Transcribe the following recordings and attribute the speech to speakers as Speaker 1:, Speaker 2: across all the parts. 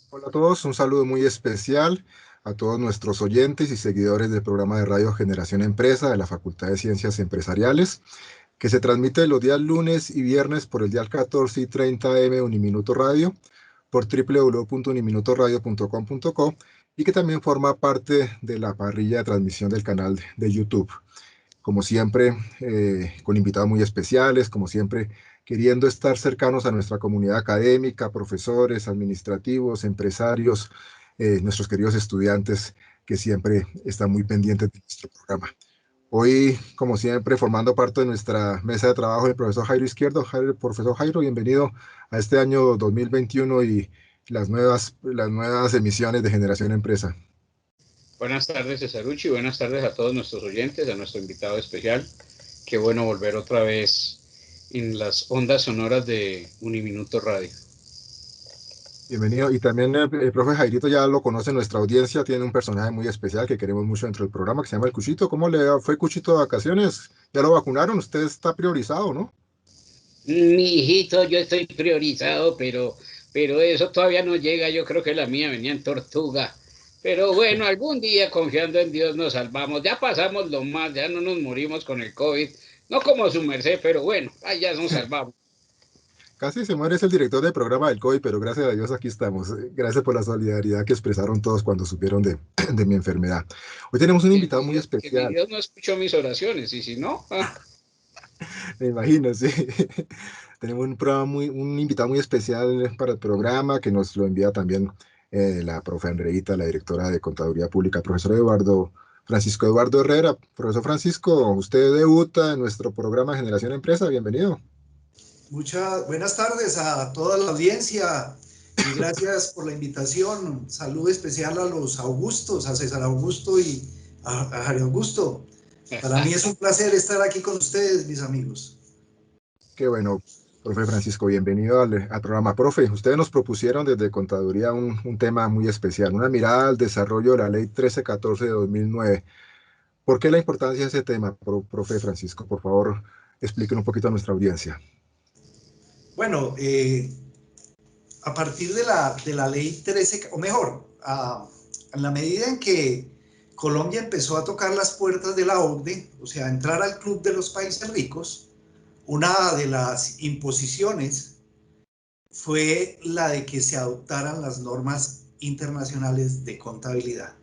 Speaker 1: Hola a todos, un saludo muy especial a todos nuestros oyentes y seguidores del programa de radio Generación Empresa de la Facultad de Ciencias Empresariales, que se transmite los días lunes y viernes por el dial 14:30 AM Uniminuto Radio, por www.uniminutoradio.com.co y que también forma parte de la parrilla de transmisión del canal de YouTube. Como siempre, con invitados muy especiales, como siempre, queriendo estar cercanos a nuestra comunidad académica, profesores, administrativos, empresarios, nuestros queridos estudiantes que siempre están muy pendientes de nuestro programa. Hoy, como siempre, formando parte de nuestra mesa de trabajo, el profesor Jairo Izquierdo. Profesor Jairo, bienvenido a este año 2021 y las nuevas emisiones de Generación Empresa.
Speaker 2: Buenas tardes, Cesarucci. Buenas tardes a todos nuestros oyentes, a nuestro invitado especial. Qué bueno volver otra vez en las ondas sonoras de Uniminuto Radio.
Speaker 1: Bienvenido. Y también el profe Jairito ya lo conoce nuestra audiencia, tiene un personaje muy especial que queremos mucho dentro del programa que se llama el Cuchito. ¿Cómo le fue Cuchito de vacaciones? ¿Ya lo vacunaron? Usted está priorizado, ¿no?
Speaker 2: Mi hijito, yo estoy priorizado, pero eso todavía no llega. Yo creo que la mía venía en tortuga. Pero bueno, algún día confiando en Dios nos salvamos. Ya pasamos lo más, ya no nos morimos con el COVID. No como su merced, pero bueno, ya nos salvamos.
Speaker 1: Casi se muere, es el director del programa del COVID, pero gracias a Dios aquí estamos. Gracias por la solidaridad que expresaron todos cuando supieron de mi enfermedad. Hoy tenemos un invitado muy
Speaker 2: Que mi
Speaker 1: especial,
Speaker 2: Dios no escuchó mis oraciones, y si no,
Speaker 1: me imagino, sí. Tenemos un invitado muy especial para el programa que nos lo envía también la profe Andreita, la directora de Contaduría Pública, profesor Francisco Eduardo Herrera. Profesor Francisco, usted debuta en nuestro programa Generación Empresa, bienvenido.
Speaker 3: Muchas buenas tardes a toda la audiencia y gracias por la invitación. Saludo especial a los Augustos, a César Augusto y a Javier Augusto. Para mí es un placer estar aquí con ustedes, mis amigos.
Speaker 1: Qué bueno, profe Francisco, bienvenido al programa. Profe, ustedes nos propusieron desde Contaduría un tema muy especial, una mirada al desarrollo de la Ley 1314 de 2009. ¿Por qué la importancia de ese tema, profe Francisco? Por favor, explíquenos un poquito a nuestra audiencia.
Speaker 3: Bueno, a partir de la ley 13, o mejor, en la medida en que Colombia empezó a tocar las puertas de la OCDE, o sea, a entrar al club de los países ricos, una de las imposiciones fue la de que se adoptaran las normas internacionales de contabilidad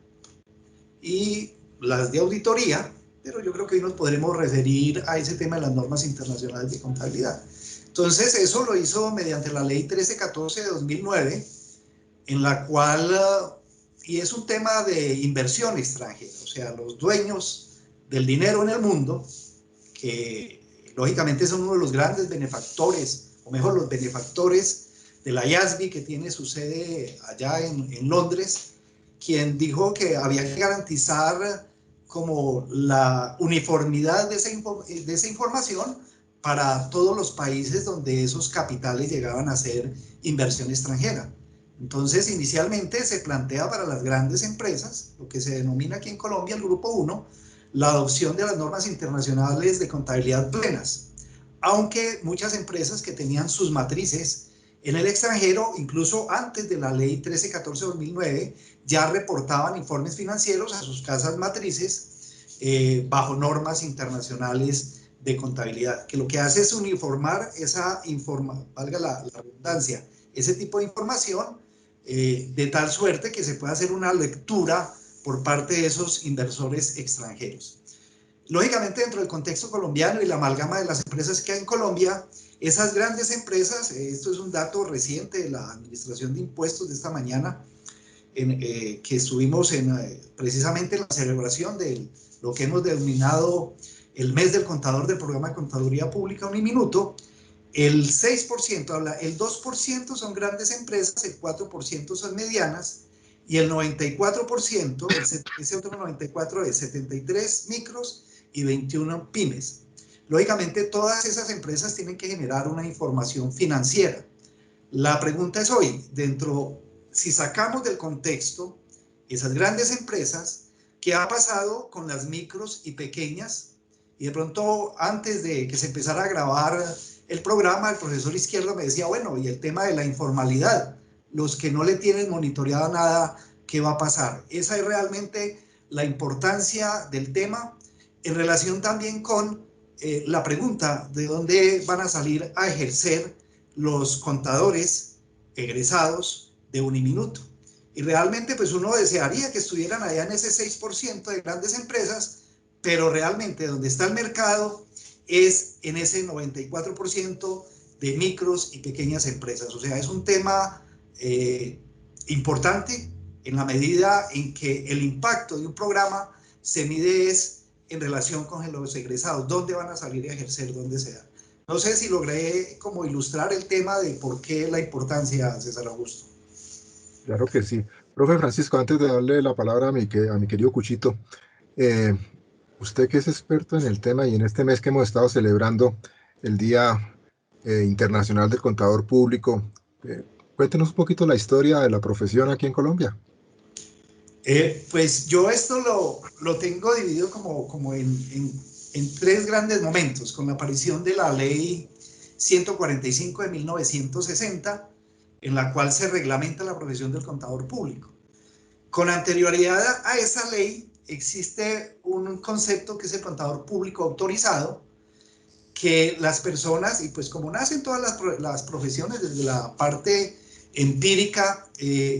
Speaker 3: y las de auditoría, pero yo creo que hoy nos podremos referir a ese tema de las normas internacionales de contabilidad. Entonces, eso lo hizo mediante la ley 1314 de 2009, en la cual, y es un tema de inversión extranjera, o sea, los dueños del dinero en el mundo, que lógicamente son uno de los grandes benefactores, o mejor, los benefactores de la IASB, que tiene su sede allá en Londres, quien dijo que había que garantizar como la uniformidad de esa información para todos los países donde esos capitales llegaban a ser inversión extranjera. Entonces, inicialmente se plantea para las grandes empresas, lo que se denomina aquí en Colombia el Grupo 1, la adopción de las normas internacionales de contabilidad plenas, aunque muchas empresas que tenían sus matrices en el extranjero, incluso antes de la ley 1314-2009, ya reportaban informes financieros a sus casas matrices bajo normas internacionales de contabilidad, que lo que hace es uniformar valga la redundancia, ese tipo de información de tal suerte que se pueda hacer una lectura por parte de esos inversores extranjeros. Lógicamente, dentro del contexto colombiano y la amalgama de las empresas que hay en Colombia, esas grandes empresas, esto es un dato reciente de la Administración de Impuestos de esta mañana, que estuvimos precisamente en la celebración de lo que hemos denominado el mes del contador del programa de Contaduría Pública Uniminuto. El 6%, el 2% son grandes empresas, el 4% son medianas y el 94%, ese otro 94% es 73 micros y 21 pymes. Lógicamente, todas esas empresas tienen que generar una información financiera. La pregunta es hoy, si sacamos del contexto esas grandes empresas, ¿qué ha pasado con las micros y pequeñas? Y de pronto, antes de que se empezara a grabar el programa, el profesor Izquierdo me decía, bueno, y el tema de la informalidad. los que no le tienen monitoreado nada, ¿qué va a pasar? Esa es realmente la importancia del tema en relación también con la pregunta de dónde van a salir a ejercer los contadores egresados de Uniminuto. Y realmente pues uno desearía que estuvieran allá en ese 6% de grandes empresas, pero realmente donde está el mercado es en ese 94% de micros y pequeñas empresas. O sea, es un tema importante en la medida en que el impacto de un programa se mide es en relación con los egresados, dónde van a salir a ejercer, dónde sea. No sé si logré como ilustrar el tema de por qué la importancia, César Augusto.
Speaker 1: Claro que sí. Profe Francisco, antes de darle la palabra a mi querido Cuchito, eh, usted que es experto en el tema y en este mes que hemos estado celebrando el Día Internacional del Contador Público, cuéntenos un poquito la historia de la profesión aquí en Colombia.
Speaker 3: Pues yo esto lo tengo dividido como en tres grandes momentos, con la aparición de la ley 145 de 1960, en la cual se reglamenta la profesión del contador público. Con anterioridad a esa ley existe un concepto que es el contador público autorizado, que las personas, y pues como nacen todas las profesiones desde la parte empírica,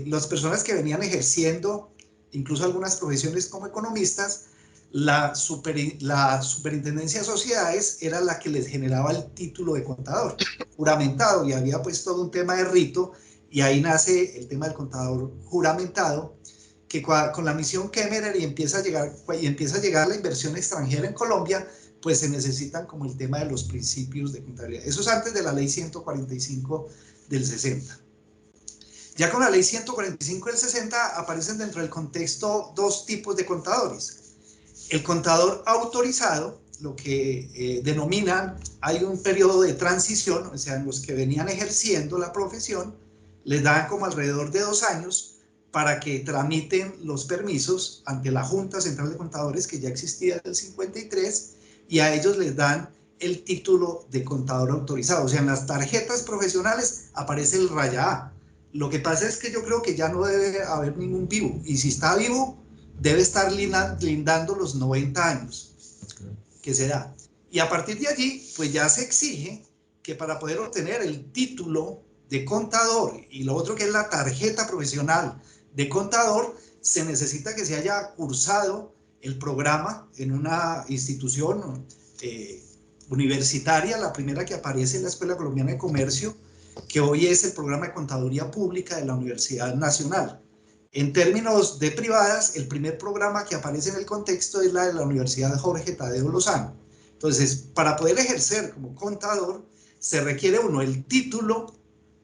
Speaker 3: las personas que venían ejerciendo, incluso algunas profesiones como economistas, la superintendencia de sociedades era la que les generaba el título de contador juramentado, y había pues todo un tema de rito, y ahí nace el tema del contador juramentado, que con la misión Kemmerer y empieza a llegar la inversión extranjera en Colombia, pues se necesitan como el tema de los principios de contabilidad. Eso es antes de la ley 145 del 60. Ya con la ley 145 del 60 aparecen dentro del contexto dos tipos de contadores. El contador autorizado, lo que denominan, hay un periodo de transición, o sea, en los que venían ejerciendo la profesión, les dan como alrededor de 2 años para que tramiten los permisos ante la Junta Central de Contadores, que ya existía desde el 53, y a ellos les dan el título de contador autorizado. O sea, en las tarjetas profesionales aparece el raya A. Lo que pasa es que yo creo que ya no debe haber ningún vivo, y si está vivo, debe estar lindando los 90 años que se da. Y a partir de allí, pues ya se exige que para poder obtener el título de contador y lo otro que es la tarjeta profesional de contador, se necesita que se haya cursado el programa en una institución universitaria, la primera que aparece en la Escuela Colombiana de Comercio, que hoy es el programa de Contaduría Pública de la Universidad Nacional. En términos de privadas, el primer programa que aparece en el contexto es la de la Universidad Jorge Tadeo Lozano. Entonces, para poder ejercer como contador, se requiere uno el título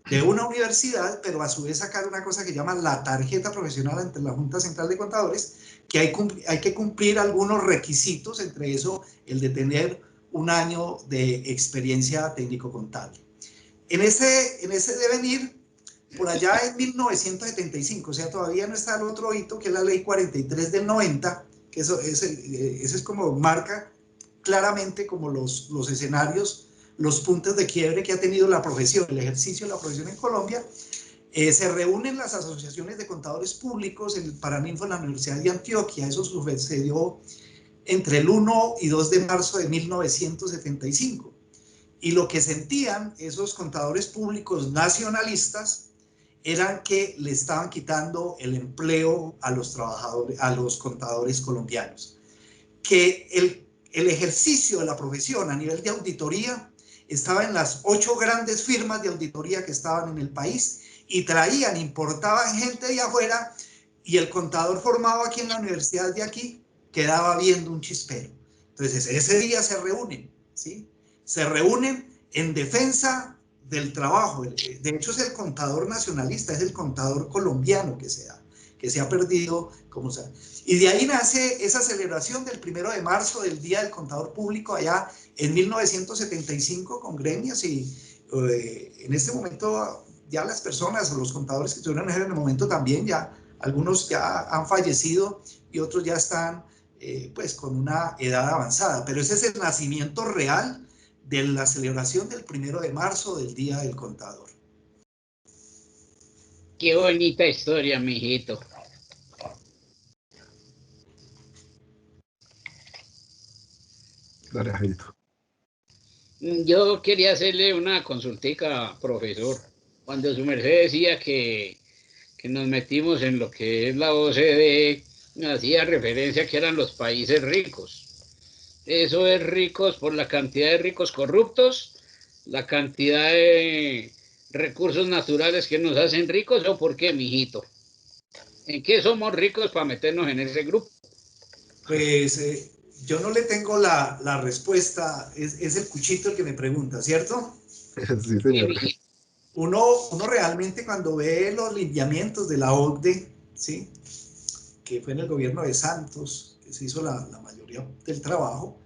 Speaker 3: de una universidad, pero a su vez sacar una cosa que llama la tarjeta profesional ante la Junta Central de Contadores, que hay que cumplir algunos requisitos, entre eso el de tener un año de experiencia técnico-contable. En ese devenir, por allá en 1975, o sea, todavía no está el otro hito, que es la ley 43 del 90, que ese es como marca claramente como los escenarios, los puntos de quiebre que ha tenido la profesión, el ejercicio de la profesión en Colombia. Se reúnen las asociaciones de contadores públicos, el Paraninfo en la Universidad de Antioquia, eso sucedió entre el 1 y 2 de marzo de 1975. Y lo que sentían esos contadores públicos nacionalistas eran que le estaban quitando el empleo a los trabajadores, a los contadores colombianos. Que el ejercicio de la profesión a nivel de auditoría estaba en las 8 grandes firmas de auditoría que estaban en el país y traían, importaban gente de afuera, y el contador formado aquí en la universidad de aquí quedaba viendo un chispero. Entonces ese día se reúnen, ¿sí? Se reúnen en defensa del trabajo. De hecho es el contador nacionalista, es el contador colombiano que se ha perdido, como sea. Y de ahí nace esa celebración del 1 de marzo del Día del Contador Público allá en 1975 con gremios, y en este momento ya las personas o los contadores que estuvieron en el momento también ya, algunos ya han fallecido y otros ya están pues con una edad avanzada, pero ese es el nacimiento real de la celebración del 1 de marzo del Día del Contador.
Speaker 2: Qué bonita historia, mijito.
Speaker 1: Dale, Jairito.
Speaker 2: Yo quería hacerle una consultica, profesor. Cuando su merced decía que nos metimos en lo que es la OCDE, hacía referencia a que eran los países ricos. Eso es ricos por la cantidad de ricos corruptos, la cantidad de recursos naturales que nos hacen ricos, o por qué, mijito. ¿En qué somos ricos para meternos en ese grupo?
Speaker 3: Pues yo no le tengo la respuesta, es el Cuchito el que me pregunta, ¿cierto?
Speaker 1: Sí,
Speaker 2: Sí,
Speaker 1: señor.
Speaker 2: mijito.
Speaker 3: Uno realmente cuando ve los lineamientos de la OCDE, ¿sí? Que fue en el gobierno de Santos, que se hizo la mayoría del trabajo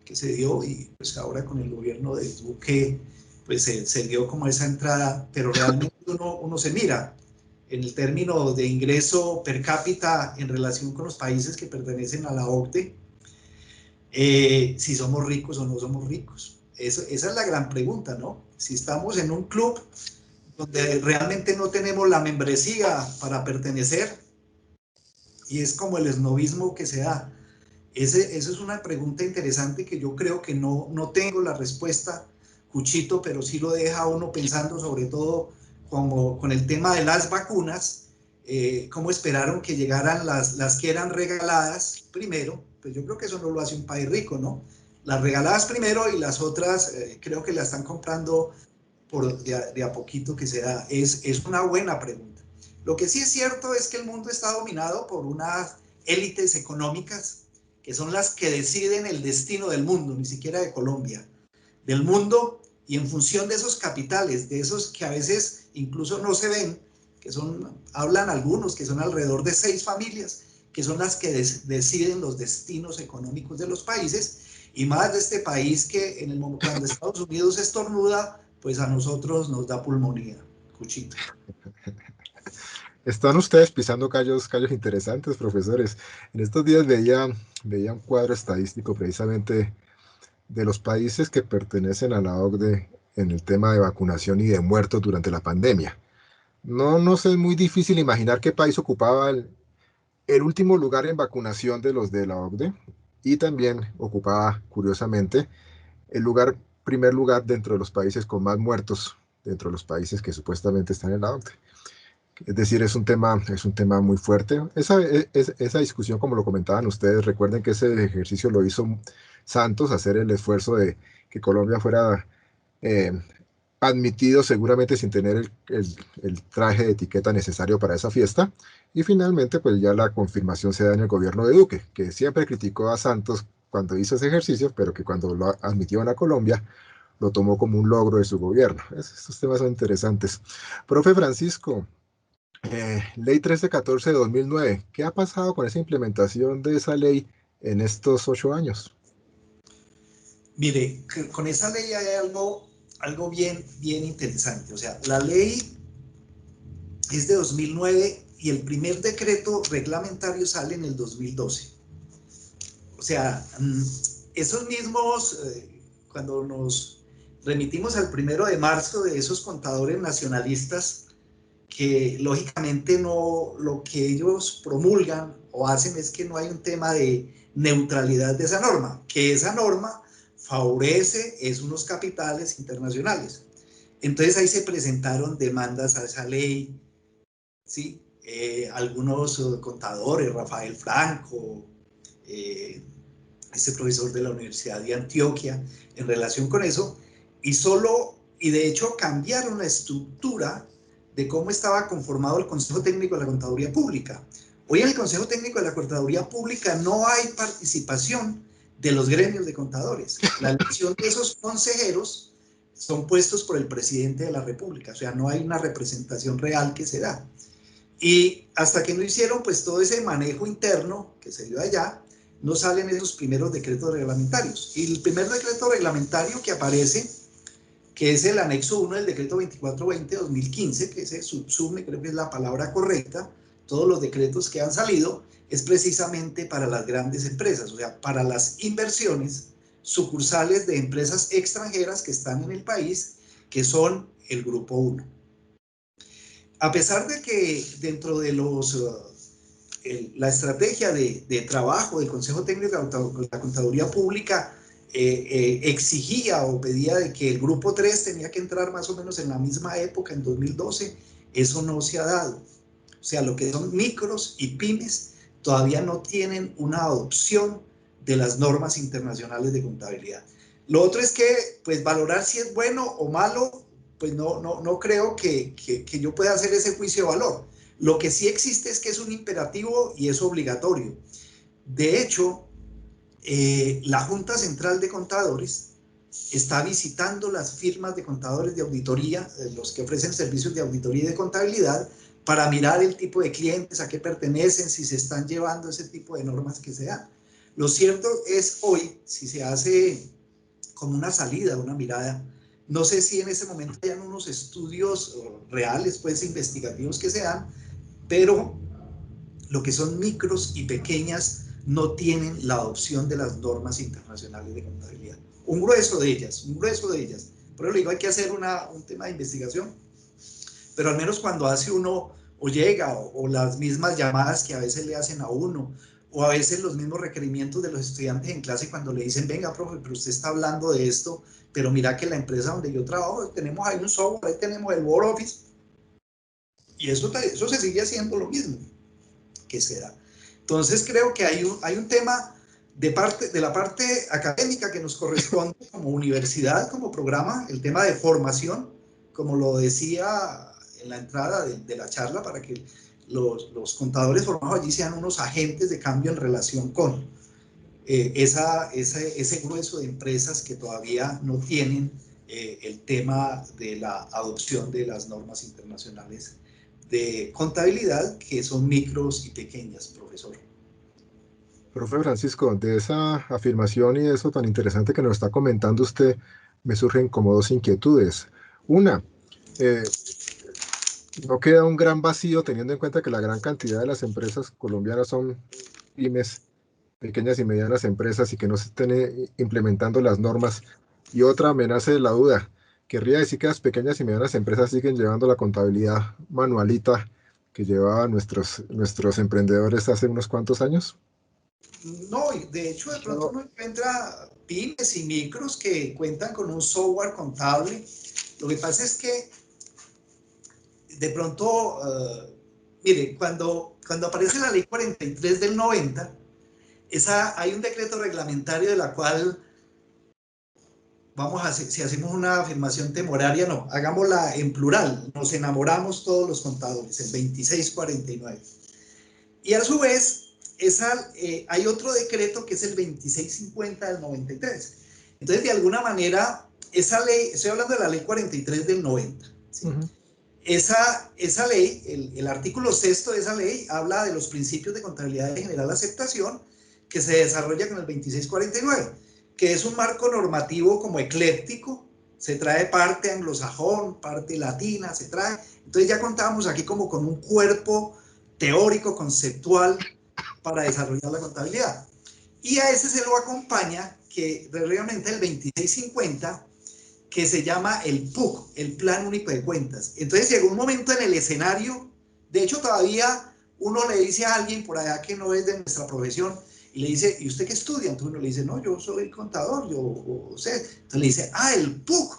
Speaker 3: que se dio, y pues ahora con el gobierno de Duque, pues se dio como esa entrada, pero realmente uno se mira en el término de ingreso per cápita en relación con los países que pertenecen a la OCDE, si somos ricos o no somos ricos. Esa es la gran pregunta, ¿no? Si estamos en un club donde realmente no tenemos la membresía para pertenecer, y es como el esnovismo que se da. Esa es una pregunta interesante que yo creo que no tengo la respuesta, Cuchito, pero sí lo deja uno pensando, sobre todo como con el tema de las vacunas, cómo esperaron que llegaran las que eran regaladas primero. Pues yo creo que eso no lo hace un país rico, ¿no? Las regaladas primero y las otras creo que las están comprando de a poquito que se da. Es una buena pregunta. Lo que sí es cierto es que el mundo está dominado por unas élites económicas que son las que deciden el destino del mundo, ni siquiera de Colombia, del mundo, y en función de esos capitales, de esos que a veces incluso no se ven, que son, hablan algunos, que son alrededor de 6 familias, que son las que deciden los destinos económicos de los países, y más de este país que en el momento cuando Estados Unidos estornuda, pues a nosotros nos da pulmonía, Cuchito.
Speaker 1: Están ustedes pisando callos interesantes, profesores. En estos días veía un cuadro estadístico precisamente de los países que pertenecen a la OCDE en el tema de vacunación y de muertos durante la pandemia. No nos es muy difícil imaginar qué país ocupaba el último lugar en vacunación de los de la OCDE, y también ocupaba, curiosamente, primer lugar dentro de los países con más muertos, dentro de los países que supuestamente están en la OCDE. Es decir, es un tema muy fuerte. Esa discusión, como lo comentaban ustedes, recuerden que ese ejercicio lo hizo Santos, hacer el esfuerzo de que Colombia fuera eh, admitido, seguramente sin tener el traje de etiqueta necesario para esa fiesta. Y finalmente, pues ya la confirmación se da en el gobierno de Duque, que siempre criticó a Santos cuando hizo ese ejercicio, pero que cuando lo admitieron a Colombia, lo tomó como un logro de su gobierno. Estos temas son interesantes. Profe Francisco, ley 1314 de 2009, ¿qué ha pasado con esa implementación de esa ley en estos 8 años?
Speaker 3: Mire, con esa ley hay algo bien interesante. O sea, la ley es de 2009 y el primer decreto reglamentario sale en el 2012. O sea, esos mismos, cuando nos remitimos al 1 de marzo de esos contadores nacionalistas, que lógicamente no, lo que ellos promulgan o hacen es que no hay un tema de neutralidad de esa norma, que esa norma favorece es unos capitales internacionales. Entonces ahí se presentaron demandas a esa ley, ¿sí? Algunos contadores, Rafael Franco, este profesor de la Universidad de Antioquia, en relación con eso, y de hecho cambiaron la estructura de cómo estaba conformado el Consejo Técnico de la Contaduría Pública. Hoy en el Consejo Técnico de la Contaduría Pública no hay participación de los gremios de contadores. La elección de esos consejeros son puestos por el presidente de la República, o sea, no hay una representación real que se da. Y hasta que no hicieron pues todo ese manejo interno que se dio allá, no salen esos primeros decretos reglamentarios. Y el primer decreto reglamentario que aparece, que es el anexo 1 del decreto 2420-2015, que se subsume, creo que es la palabra correcta, todos los decretos que han salido, es precisamente para las grandes empresas, o sea, para las inversiones sucursales de empresas extranjeras que están en el país, que son el grupo 1. a pesar de que dentro de la estrategia de trabajo del Consejo Técnico de la Contaduría Pública exigía o pedía de que el grupo 3 tenía que entrar más o menos en la misma época, en 2012, eso no se ha dado. O sea, lo que son micros y pymes todavía no tienen una adopción de las normas internacionales de contabilidad. Lo otro es que, pues, valorar si es bueno o malo, pues no creo que yo pueda hacer ese juicio de valor. Lo que sí existe es que es un imperativo y es obligatorio. De hecho, la Junta Central de Contadores está visitando las firmas de contadores de auditoría, los que ofrecen servicios de auditoría y de contabilidad, para mirar el tipo de clientes, a qué pertenecen, si se están llevando ese tipo de normas que se dan. Lo cierto es hoy, si se hace como una salida, una mirada, no sé si en ese momento hayan unos estudios reales, pues investigativos que se dan, pero lo que son micros y pequeñas no tienen la adopción de las normas internacionales de contabilidad. Un grueso de ellas. Por eso le digo, hay que hacer un tema de investigación, pero al menos cuando hace uno o llega o las mismas llamadas que a veces le hacen a uno, o a veces los mismos requerimientos de los estudiantes en clase cuando le dicen, venga, profe, pero usted está hablando de esto, pero mira que la empresa donde yo trabajo, tenemos ahí un software, ahí tenemos el Word Office, y eso se sigue haciendo lo mismo que se da. Entonces creo que hay un tema de la parte académica que nos corresponde como universidad, como programa, el tema de formación, como lo decía en la entrada de la charla, para que los contadores formados allí sean unos agentes de cambio en relación con ese grueso de empresas que todavía no tienen el tema de la adopción de las normas internacionales de contabilidad, que son micros y pequeñas, profesor.
Speaker 1: Profe Francisco, de esa afirmación y eso tan interesante que nos está comentando usted, me surgen como dos inquietudes. Una, eh, no queda un gran vacío teniendo en cuenta que la gran cantidad de las empresas colombianas son pymes, pequeñas y medianas empresas y que no se estén implementando las normas. Y otra amenaza de la duda. Querría decir que las pequeñas y medianas empresas siguen llevando la contabilidad manualita que llevaban nuestros emprendedores hace unos cuantos años.
Speaker 3: No, de hecho, de pronto uno encuentra pymes y micros que cuentan con un software contable. Lo que pasa es que de pronto, mire, cuando aparece la ley 43 del 90, hay un decreto reglamentario de la cual vamos a hacer, si hacemos una afirmación temoraria, no, hagámosla en plural, nos enamoramos todos los contadores, el 2649. Y a su vez, hay otro decreto que es el 2650 del 93. Entonces, de alguna manera, esa ley, estoy hablando de la ley 43 del 90, ¿sí? Esa ley, el artículo 6 de esa ley, habla de los principios de contabilidad de general aceptación que se desarrolla con el 2649, que es un marco normativo como ecléctico, se trae parte anglosajón, parte latina, se trae. Entonces ya contábamos aquí como con un cuerpo teórico, conceptual, para desarrollar la contabilidad. Y a ese se lo acompaña que realmente el 2650, que se llama el PUC, el Plan Único de Cuentas. Entonces llegó un momento en el escenario, de hecho todavía uno le dice a alguien por allá que no es de nuestra profesión, y le dice, ¿y usted qué estudia? Entonces uno le dice, no, yo soy contador, yo sé. Entonces le dice, el PUC.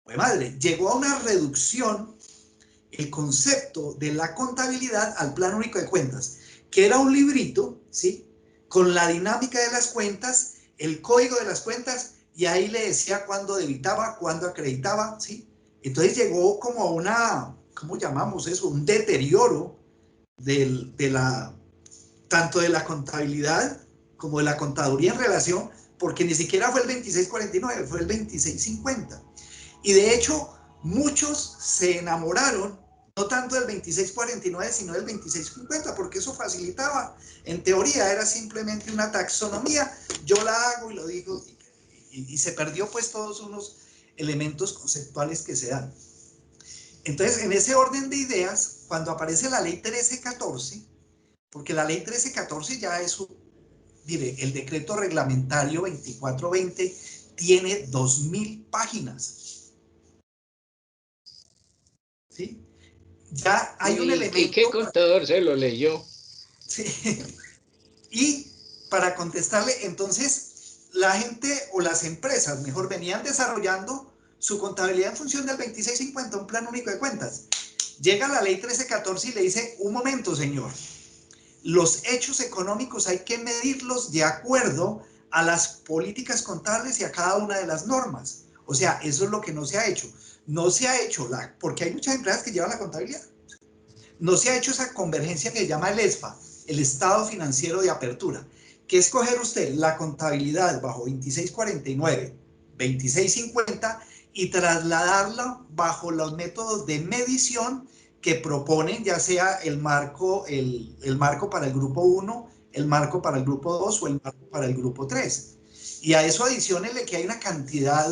Speaker 3: Pues madre, llegó a una reducción el concepto de la contabilidad al Plan Único de Cuentas, que era un librito, ¿sí? Con la dinámica de las cuentas, el código de las cuentas, y ahí le decía cuándo debitaba, cuándo acreditaba, ¿sí? Entonces llegó como a una, ¿cómo llamamos eso? Un deterioro tanto de la contabilidad como de la contaduría en relación, porque ni siquiera fue el 2649, fue el 2650. Y de hecho, muchos se enamoraron no tanto del 2649, sino del 2650, porque eso facilitaba. En teoría era simplemente una taxonomía, yo la hago y lo digo, y se perdió pues todos unos elementos conceptuales que se dan. Entonces, en ese orden de ideas, cuando aparece la ley 1314, porque la ley 1314 ya es mire, el decreto reglamentario 2420 tiene 2000 páginas. ¿Sí? ya hay un elemento...
Speaker 2: ¿Y qué contador se lo leyó?
Speaker 3: Sí. Y para contestarle, entonces, la gente o las empresas, mejor, venían desarrollando su contabilidad en función del 2650, un plan único de cuentas. Llega la ley 1314 y le dice, un momento, señor, los hechos económicos hay que medirlos de acuerdo a las políticas contables y a cada una de las normas. O sea, eso es lo que no se ha hecho. No se ha hecho, porque hay muchas empresas que llevan la contabilidad. No se ha hecho esa convergencia que se llama el ESFA, el Estado Financiero de Apertura, que es coger usted la contabilidad bajo 2649, 2650 y trasladarla bajo los métodos de medición que proponen, ya sea el marco para el grupo 1, el marco para el grupo 2 o el marco para el grupo 3. Y a eso adiciónele que hay una cantidad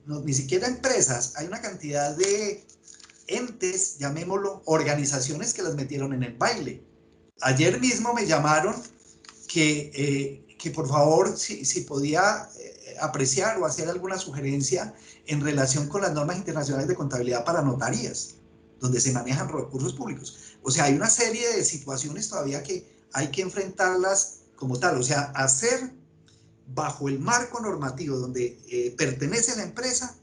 Speaker 3: no, ni siquiera empresas, hay una cantidad de entes, llamémoslo, organizaciones que las metieron en el baile. Ayer mismo me llamaron que por favor, si podía apreciar o hacer alguna sugerencia en relación con las normas internacionales de contabilidad para notarías, donde se manejan recursos públicos. O sea, hay una serie de situaciones todavía que hay que enfrentarlas como tal. O sea, hacer bajo el marco normativo donde pertenece la empresa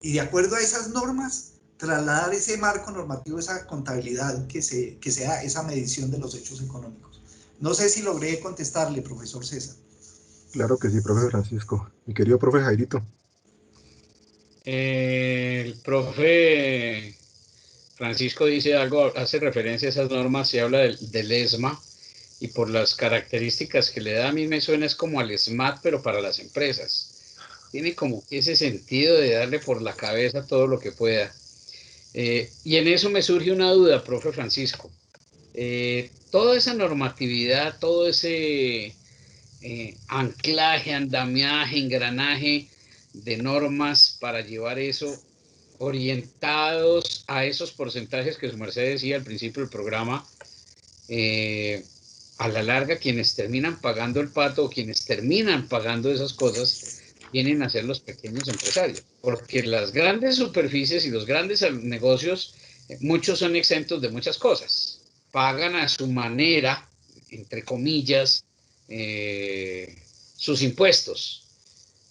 Speaker 3: y de acuerdo a esas normas, trasladar ese marco normativo, esa contabilidad que sea esa medición de los hechos económicos. No sé si logré contestarle, profesor César.
Speaker 1: Claro que sí, profe Francisco. Mi querido profe Jairito.
Speaker 2: El profe Francisco dice algo, hace referencia a esas normas, se habla del ESMA, y por las características que le da, a mí me suena es como al SMAT, pero para las empresas. Tiene como ese sentido de darle por la cabeza todo lo que pueda. Y en eso me surge una duda, profe Francisco. Toda esa normatividad, todo ese anclaje, andamiaje, engranaje de normas para llevar eso orientados a esos porcentajes que su merced decía al principio del programa, a la larga quienes terminan pagando el pato o quienes terminan pagando esas cosas vienen a ser los pequeños empresarios, porque las grandes superficies y los grandes negocios, muchos son exentos de muchas cosas, pagan a su manera, entre comillas, sus impuestos.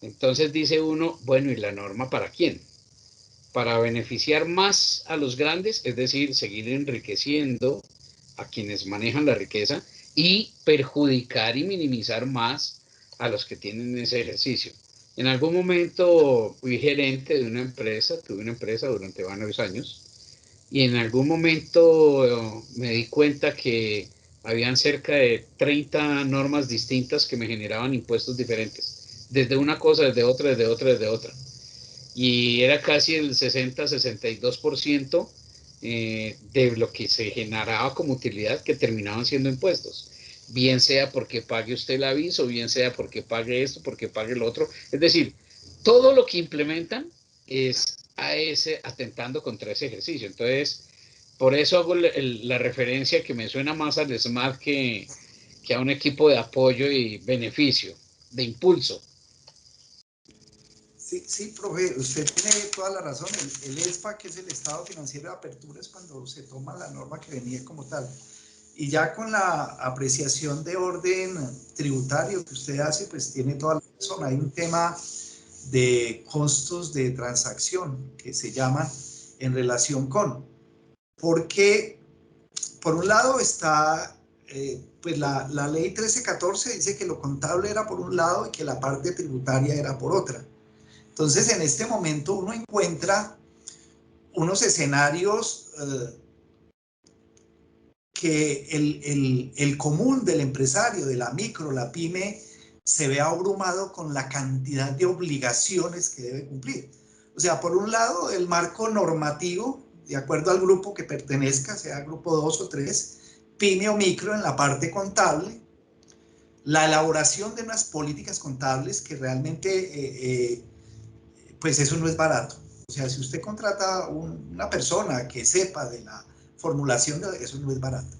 Speaker 2: Entonces dice uno, bueno, ¿y la norma para quién? Para beneficiar más a los grandes, es decir, seguir enriqueciendo a quienes manejan la riqueza y perjudicar y minimizar más a los que tienen ese ejercicio. En algún momento fui gerente de una empresa, tuve una empresa durante varios años, y en algún momento me di cuenta que habían cerca de 30 normas distintas que me generaban impuestos diferentes, desde una cosa, desde otra, desde otra, desde otra. Y era casi el 60-62% de lo que se generaba como utilidad que terminaban siendo impuestos. Bien sea porque pague usted el aviso, bien sea porque pague esto, porque pague lo otro. Es decir, todo lo que implementan es atentando contra ese ejercicio. Entonces, por eso hago la referencia que me suena más al SMART que a un equipo de apoyo y beneficio, de impulso.
Speaker 3: Sí, profe, usted tiene toda la razón. El ESFA, que es el Estado Financiero de Apertura, es cuando se toma la norma que venía como tal. Y ya con la apreciación de orden tributario que usted hace, pues tiene toda la razón. Hay un tema de costos de transacción que se llaman en relación con. Porque, por un lado, está pues la ley 1314, dice que lo contable era por un lado y que la parte tributaria era por otra. Entonces, en este momento uno encuentra unos escenarios que el común del empresario, de la micro, la pyme, se ve abrumado con la cantidad de obligaciones que debe cumplir. O sea, por un lado, el marco normativo, de acuerdo al grupo que pertenezca, sea grupo 2 o 3, pyme o micro en la parte contable, la elaboración de unas políticas contables que realmente pues eso no es barato. O sea, si usted contrata una persona que sepa de la formulación de eso, no es barato.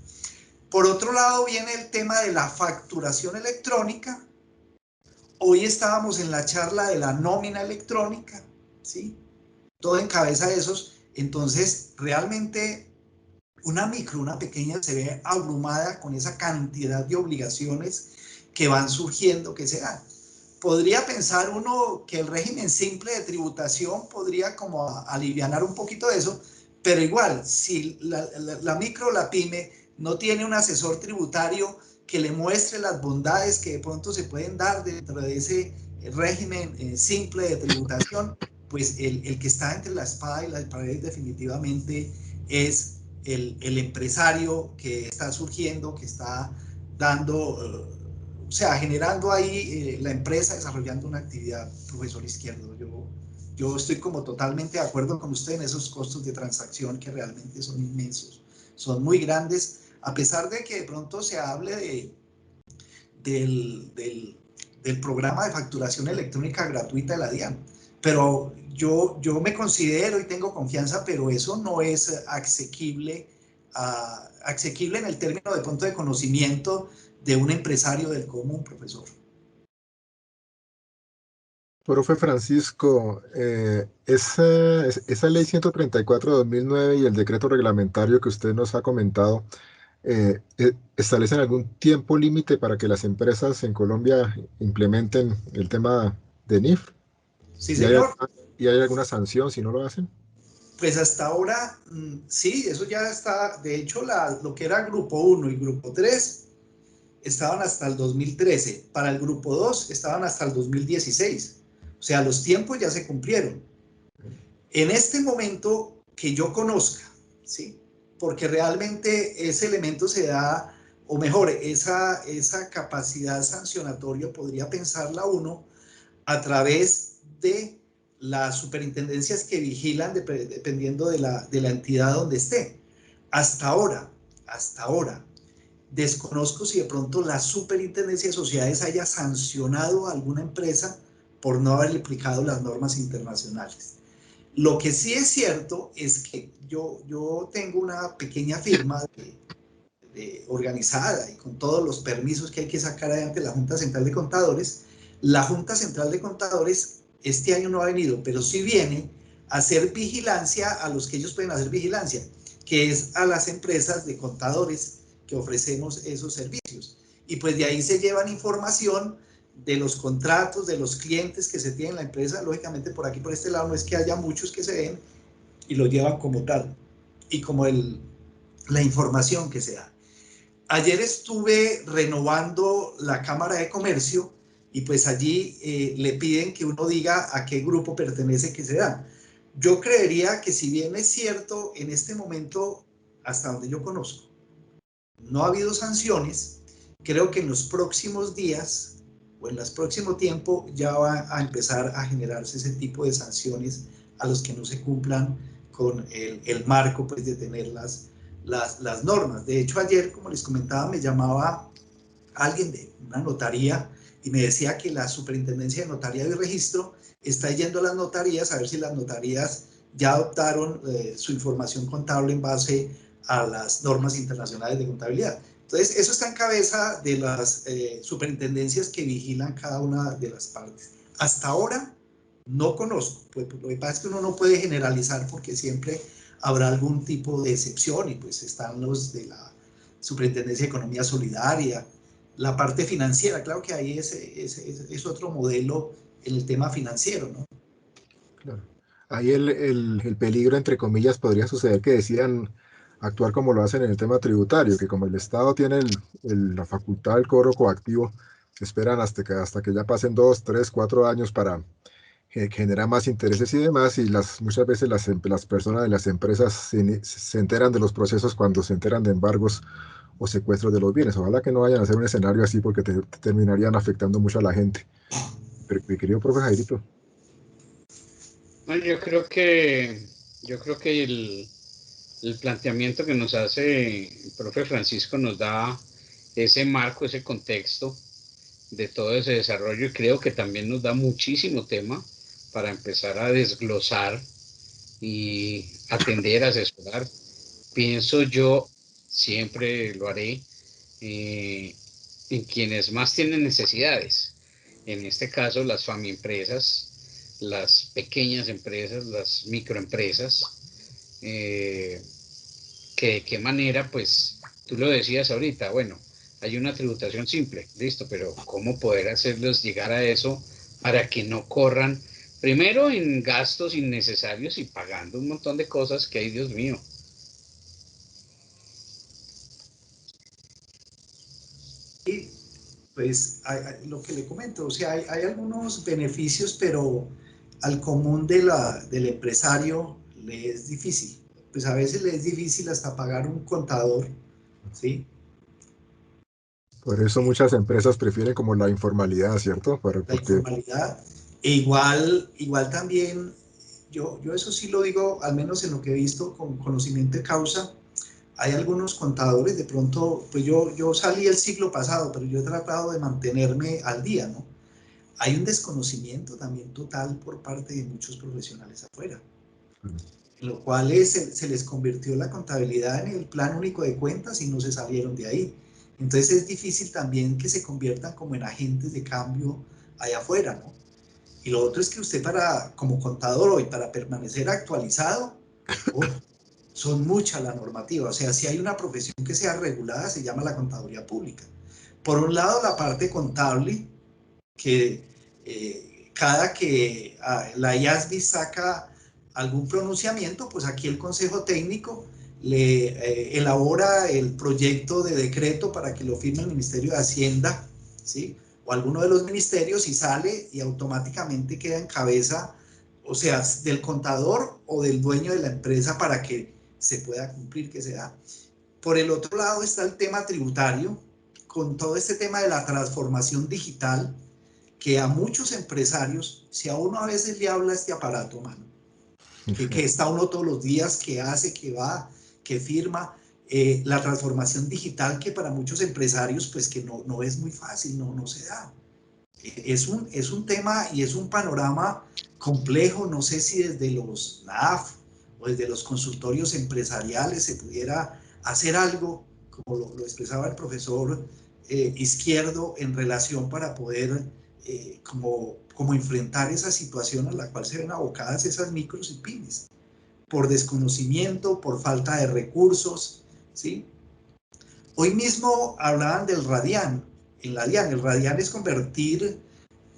Speaker 3: Por otro lado viene el tema de la facturación electrónica. Hoy estábamos en la charla de la nómina electrónica, ¿sí? Todo en cabeza de esos. Entonces, realmente una micro, una pequeña, se ve abrumada con esa cantidad de obligaciones que van surgiendo, que se dan. Podría pensar uno que el régimen simple de tributación podría como alivianar un poquito de eso, pero igual, si la micro, la pyme, no tiene un asesor tributario que le muestre las bondades que de pronto se pueden dar dentro de ese régimen simple de tributación, pues el que está entre la espada y la pared definitivamente es el empresario que está surgiendo, que está dando, o sea, generando ahí la empresa, desarrollando una actividad, profesor Izquierdo. Yo estoy como totalmente de acuerdo con usted en esos costos de transacción que realmente son inmensos, son muy grandes, a pesar de que de pronto se hable del programa de facturación electrónica gratuita de la DIAN. Pero yo me considero y tengo confianza, pero eso no es asequible en el término de pronto de conocimiento de un empresario del común, profesor.
Speaker 1: Profe Francisco, esa ley 134 de 2009 y el decreto reglamentario que usted nos ha comentado, ¿establecen algún tiempo límite para que las empresas en Colombia implementen el tema de NIF?
Speaker 3: Sí,
Speaker 1: ¿Y hay,
Speaker 3: señor.
Speaker 1: y hay alguna sanción si no lo hacen?
Speaker 3: Pues hasta ahora, sí, eso ya está. De hecho, lo que era Grupo 1 y Grupo 3 estaban hasta el 2013. Para el Grupo 2 estaban hasta el 2016. O sea, los tiempos ya se cumplieron. En este momento que yo conozca, ¿sí? Porque realmente ese elemento se da, o mejor, esa capacidad sancionatoria podría pensarla uno a través de las superintendencias que vigilan dependiendo de la entidad donde esté. Hasta ahora, desconozco si de pronto la superintendencia de sociedades haya sancionado a alguna empresa por no haber aplicado las normas internacionales. Lo que sí es cierto es que yo tengo una pequeña firma organizada y con todos los permisos que hay que sacar adelante la Junta Central de Contadores. La Junta Central de Contadores este año no ha venido, pero sí viene a hacer vigilancia a los que ellos pueden hacer vigilancia, que es a las empresas de contadores que ofrecemos esos servicios. Y pues de ahí se llevan información de los contratos, de los clientes que se tienen en la empresa. Lógicamente por aquí, por este lado, no es que haya muchos que se den y lo llevan como tal y como la información que se da. Ayer estuve renovando la Cámara de Comercio y pues allí le piden que uno diga a qué grupo pertenece que se da. Yo creería que si bien es cierto, en este momento, hasta donde yo conozco, no ha habido sanciones, creo que en los próximos días o en el próximo tiempo ya va a empezar a generarse ese tipo de sanciones a los que no se cumplan con el marco pues, de tener las normas. De hecho, ayer, como les comentaba, me llamaba alguien de una notaría y me decía que la Superintendencia de Notaría y Registro está yendo a las notarías a ver si las notarías ya adoptaron su información contable en base a las normas internacionales de contabilidad. Entonces, eso está en cabeza de las superintendencias que vigilan cada una de las partes. Hasta ahora no conozco, pues lo que pasa es que uno no puede generalizar porque siempre habrá algún tipo de excepción y pues están los de la Superintendencia de Economía Solidaria, la parte financiera, claro que ahí es otro modelo en el tema financiero, ¿no?
Speaker 1: Claro. Ahí el peligro, entre comillas, podría suceder que decidan actuar como lo hacen en el tema tributario, que como el Estado tiene la facultad del cobro coactivo, esperan hasta que ya pasen 2, 3, 4 años para generar más intereses y demás, y muchas veces las personas de las empresas se enteran de los procesos cuando se enteran de embargos o secuestros de los bienes. Ojalá que no vayan a hacer un escenario así porque te terminarían afectando mucho a la gente. Pero, mi querido profe Jairito.
Speaker 2: Bueno, yo creo que el planteamiento que nos hace el profe Francisco nos da ese marco, ese contexto de todo ese desarrollo y creo que también nos da muchísimo tema para empezar a desglosar y atender, asesorar. Pienso yo, siempre lo haré, en quienes más tienen necesidades. En este caso, las FAMI empresas, las pequeñas empresas, las microempresas, que de qué manera, pues, tú lo decías ahorita, bueno, hay una tributación simple, listo, pero ¿cómo poder hacerlos llegar a eso para que no corran, primero en gastos innecesarios y pagando un montón de cosas que hay, Dios mío?
Speaker 3: Y pues lo que le comento, o sea, hay algunos beneficios, pero al común del empresario le es difícil. Pues a veces le es difícil hasta pagar un contador, ¿sí?
Speaker 1: Por eso muchas empresas prefieren como la informalidad, ¿cierto?
Speaker 3: La
Speaker 1: Porque
Speaker 3: informalidad. E igual también, yo eso sí lo digo, al menos en lo que he visto con conocimiento de causa, hay algunos contadores, de pronto, pues yo salí el siglo pasado, pero yo he tratado de mantenerme al día, ¿no? Hay un desconocimiento también total por parte de muchos profesionales afuera, en lo cual se les convirtió la contabilidad en el plan único de cuentas y no se salieron de ahí. Entonces es difícil también que se conviertan como en agentes de cambio allá afuera, ¿no? Y lo otro es que usted como contador hoy, para permanecer actualizado, oh, son muchas las normativas. O sea, si hay una profesión que sea regulada, se llama la contaduría pública. Por un lado, la parte contable, que cada que la IASB saca algún pronunciamiento, pues aquí el Consejo Técnico le elabora el proyecto de decreto para que lo firme el Ministerio de Hacienda, ¿sí? O alguno de los ministerios, y sale y automáticamente queda en cabeza, o sea, del contador o del dueño de la empresa para que se pueda cumplir, que se da. Por el otro lado está el tema tributario, con todo este tema de la transformación digital, que a muchos empresarios, si a uno a veces le habla este aparato, mano, que está uno todos los días, que hace, que va, que firma, la transformación digital que para muchos empresarios pues que no es muy fácil, no se da. Es un tema y es un panorama complejo, no sé si desde los NAF o desde los consultorios empresariales se pudiera hacer algo, como lo expresaba el profesor Izquierdo, en relación para poder como enfrentar esa situación a la cual se ven abocadas esas micros y pymes, por desconocimiento, por falta de recursos, ¿sí? Hoy mismo hablaban del Radian. El Radian es convertir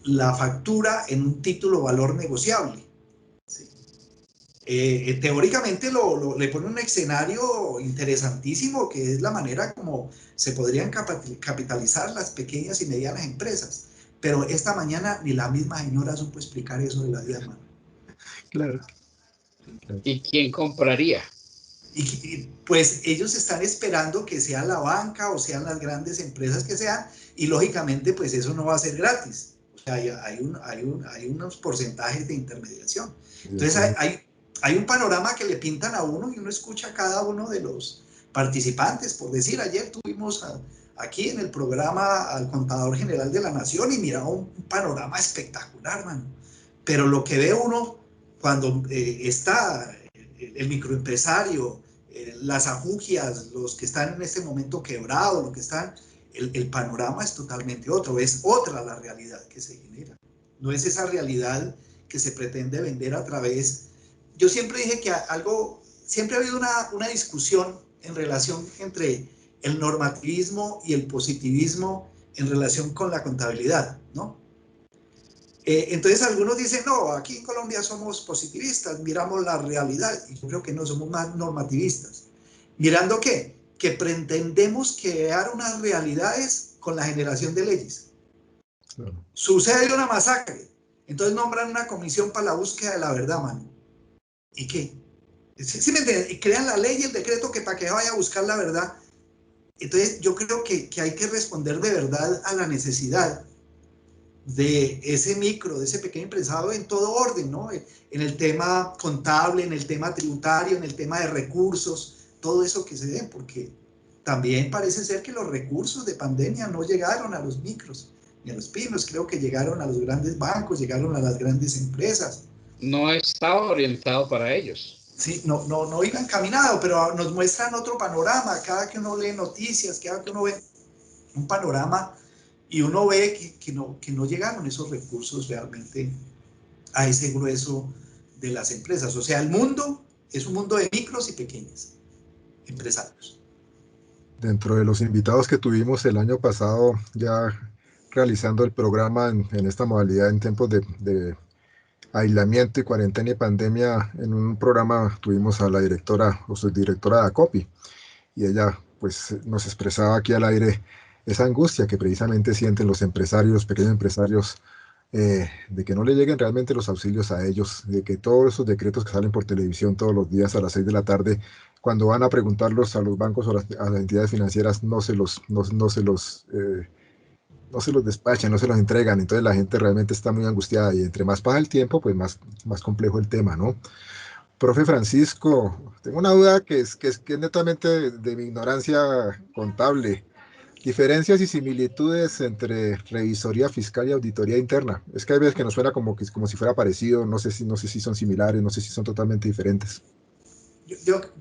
Speaker 3: la factura en un título valor negociable. ¿Sí? Teóricamente le pone un escenario interesantísimo, que es la manera como se podrían capitalizar las pequeñas y medianas empresas. Pero esta mañana ni la misma señora supo explicar eso de la diarma.
Speaker 1: claro.
Speaker 2: ¿Y quién compraría?
Speaker 3: Y pues ellos están esperando que sea la banca o sean las grandes empresas que sean, y lógicamente pues eso no va a ser gratis. O sea, hay unos porcentajes de intermediación. Entonces hay un panorama que le pintan a uno y uno escucha a cada uno de los participantes. Por decir, ayer tuvimos aquí en el programa al Contador General de la Nación y miraba un panorama espectacular, mano. Pero lo que ve uno cuando está el microempresario, las ajugias, los que están en este momento quebrados, los que están, el panorama es totalmente otro, es otra la realidad que se genera. No es esa realidad que se pretende vender a través. Yo siempre dije que siempre ha habido una discusión en relación entre el normativismo y el positivismo en relación con la contabilidad, ¿no? Entonces algunos dicen, no, aquí en Colombia somos positivistas, miramos la realidad, y yo creo que no, somos más normativistas. ¿Mirando qué? Que pretendemos crear unas realidades con la generación de leyes. Claro. Sucede una masacre, entonces nombran una comisión para la búsqueda de la verdad, mano. ¿Y qué? ¿Sí me entienden? Crean la ley y el decreto que para que vaya a buscar la verdad. Entonces yo creo que hay que responder de verdad a la necesidad de ese micro, de ese pequeño empresario en todo orden, ¿no? En el tema contable, en el tema tributario, en el tema de recursos, todo eso que se dé, porque también parece ser que los recursos de pandemia no llegaron a los micros ni a los pymes, creo que llegaron a los grandes bancos, llegaron a las grandes empresas.
Speaker 2: No estaba orientado para ellos.
Speaker 3: Sí, no iba encaminado, pero nos muestran otro panorama, cada que uno lee noticias, cada que uno ve un panorama, y uno ve que no llegaron esos recursos realmente a ese grueso de las empresas. O sea, el mundo Es un mundo de micros y pequeños empresarios.
Speaker 1: Dentro de los invitados que tuvimos el año pasado, ya realizando el programa en esta modalidad en tiempos de aislamiento y cuarentena y pandemia, en un programa tuvimos a la directora o subdirectora de ACOPI, y ella pues nos expresaba aquí al aire esa angustia que precisamente sienten los empresarios, los pequeños empresarios, de que no le lleguen realmente los auxilios a ellos, de que todos esos decretos que salen por televisión todos los días a las 6 de la tarde, cuando van a preguntarlos a los bancos o a las entidades financieras, no se los despachan, no se los entregan. Entonces la gente realmente está muy angustiada, y entre más pasa el tiempo, pues más complejo el tema, ¿no? Profe Francisco, tengo una duda que es netamente de mi ignorancia contable. Diferencias y similitudes entre revisoría fiscal y auditoría interna. Es que hay veces que nos suena como si fuera parecido, no sé si son similares, no sé si son totalmente diferentes.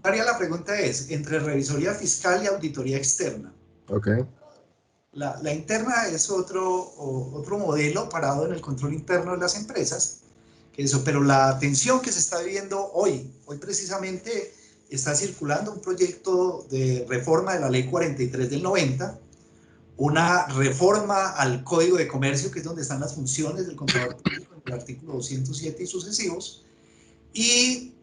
Speaker 3: María, la pregunta es, entre revisoría fiscal y auditoría externa.
Speaker 1: Ok.
Speaker 3: La interna es otro modelo parado en el control interno de las empresas, pero la tensión que se está viviendo hoy precisamente está circulando un proyecto de reforma de la ley 43 del 90, una reforma al Código de Comercio, que es donde están las funciones del contador público, en el artículo 207 y sucesivos, y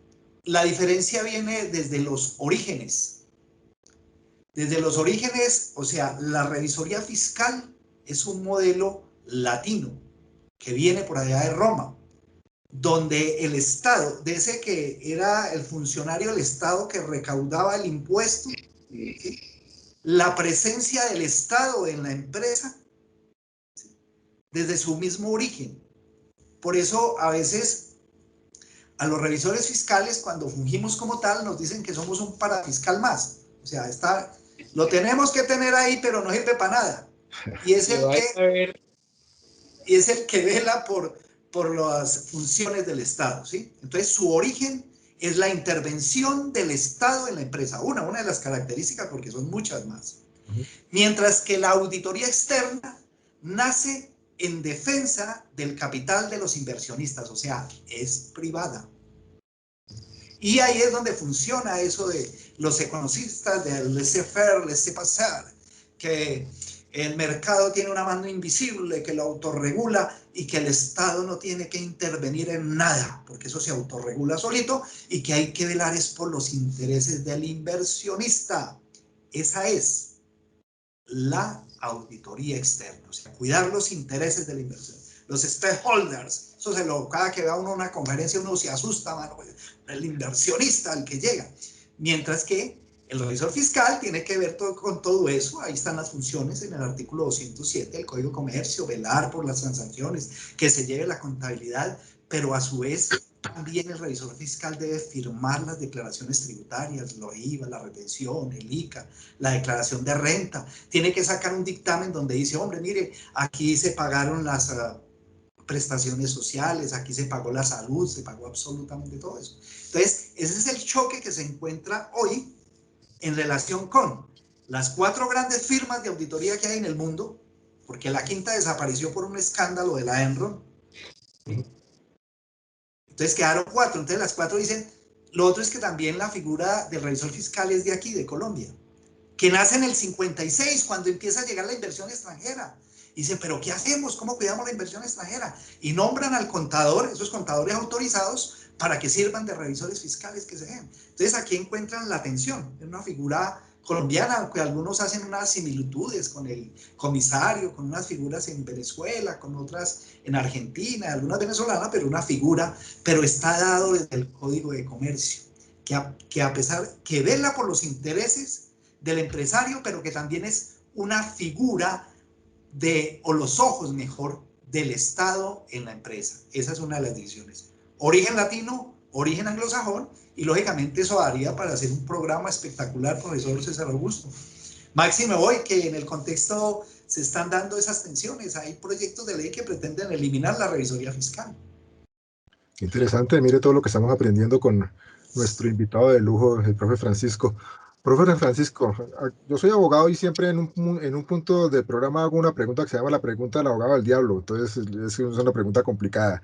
Speaker 3: la diferencia viene desde los orígenes. Desde los orígenes, o sea, la revisoría fiscal es un modelo latino que viene por allá de Roma, donde el Estado, de ese que era el funcionario del Estado que recaudaba el impuesto, ¿sí? La presencia del Estado en la empresa, ¿sí? Desde su mismo origen. Por eso a veces a los revisores fiscales, cuando fungimos como tal, nos dicen que somos un parafiscal más. O sea, lo tenemos que tener ahí, pero no sirve para nada. Y es el que vela por las funciones del Estado, ¿sí? Entonces, su origen es la intervención del Estado en la empresa. Una de las características, porque son muchas más. Mientras que la auditoría externa nace en defensa del capital de los inversionistas, o sea, es privada. Y ahí es donde funciona eso de los economistas del laissez-faire, laissez-passer, que el mercado tiene una mano invisible que lo autorregula y que el Estado no tiene que intervenir en nada, porque eso se autorregula solito, y que hay que velar es por los intereses del inversionista. Esa es la auditoría externa, o sea, cuidar los intereses del inversor, los stakeholders. Eso cada que va uno a una conferencia uno se asusta, mano, el inversionista, el que llega. Mientras que el revisor fiscal tiene que ver con todo eso. Ahí están las funciones en el artículo 207 del Código de Comercio: velar por las transacciones, que se lleve la contabilidad, pero a su vez también el revisor fiscal debe firmar las declaraciones tributarias, lo IVA, la retención, el ICA, la declaración de renta. Tiene que sacar un dictamen donde dice, hombre, mire, aquí se pagaron las prestaciones sociales, aquí se pagó la salud, se pagó absolutamente todo eso. Entonces, ese es el choque que se encuentra hoy en relación con las 4 grandes firmas de auditoría que hay en el mundo, porque la quinta desapareció por un escándalo de la Enron. Entonces quedaron 4, entonces las 4 dicen, lo otro es que también la figura del revisor fiscal es de aquí, de Colombia, que nace en el 56, cuando empieza a llegar la inversión extranjera. Y dicen, ¿pero qué hacemos? ¿Cómo cuidamos la inversión extranjera? Y nombran al contador, esos contadores autorizados, para que sirvan de revisores fiscales que se den. Entonces aquí encuentran la tensión, es una figura colombiana, aunque algunos hacen unas similitudes con el comisario, con unas figuras en Venezuela, con otras en Argentina, algunas venezolanas, pero una figura, pero está dado desde el Código de Comercio, que a pesar que vela por los intereses del empresario, pero que también es una figura o los ojos mejor del Estado en la empresa. Esa es una de las divisiones. Origen latino, origen anglosajón, y lógicamente eso daría para hacer un programa espectacular, profesor César Augusto. Máxime hoy que en el contexto se están dando esas tensiones, hay proyectos de ley que pretenden eliminar la revisoría fiscal.
Speaker 1: Interesante, mire todo lo que estamos aprendiendo con nuestro invitado de lujo, el profe Francisco. Profe Francisco, yo soy abogado y siempre en un punto del programa hago una pregunta que se llama la pregunta del abogado del diablo. Entonces es una pregunta complicada.